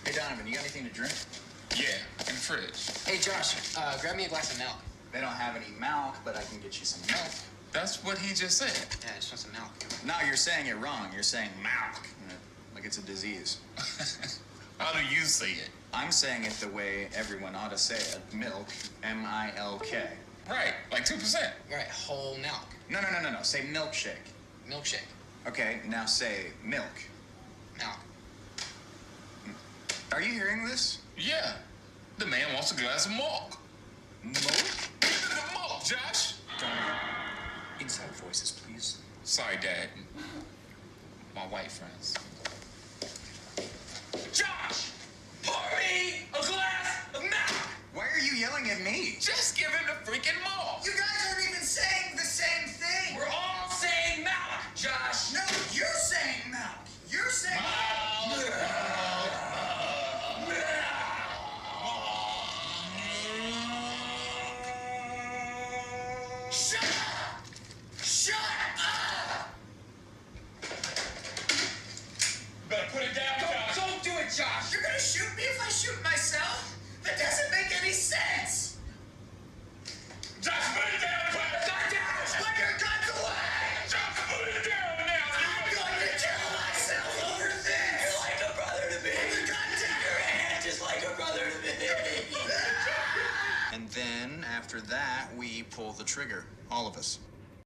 Hey, Donovan, you got anything to drink? Yeah, in the fridge. Hey, Josh, grab me a glass of milk. They don't have any Malk, but I can get you some milk. That's what he just said. Yeah, I just want some milk. No, you're saying it wrong. You're saying Malk, like it's a disease. How do you say it? I'm saying it the way everyone ought to say it. Milk, M-I-L-K. Right, like 2%. Right, whole milk. No. Say milkshake. Milkshake. Okay, now say milk. Milk. Are you hearing this? Yeah, the man wants a glass of milk. Milk? The milk, Josh. Inside voices, please. Sorry, Dad. My white friends. Josh, pour me a glass of milk. Why are you yelling at me? Just give him the freaking milk. You guys aren't even saying the same thing. We're all saying milk, Josh. No, you're saying milk. You're saying Shut up! Shut up! Better put it down, Josh. Don't do it, Josh! You're gonna shoot me if I shoot myself? That doesn't make any sense. Josh, put it down, quick! Josh, put your guns away! Josh, put it down now! I'm going to kill myself over this! You're like a brother to me! Put the gun down! Your hand is like a brother to me! And then, after that, we pull the trigger. All of us.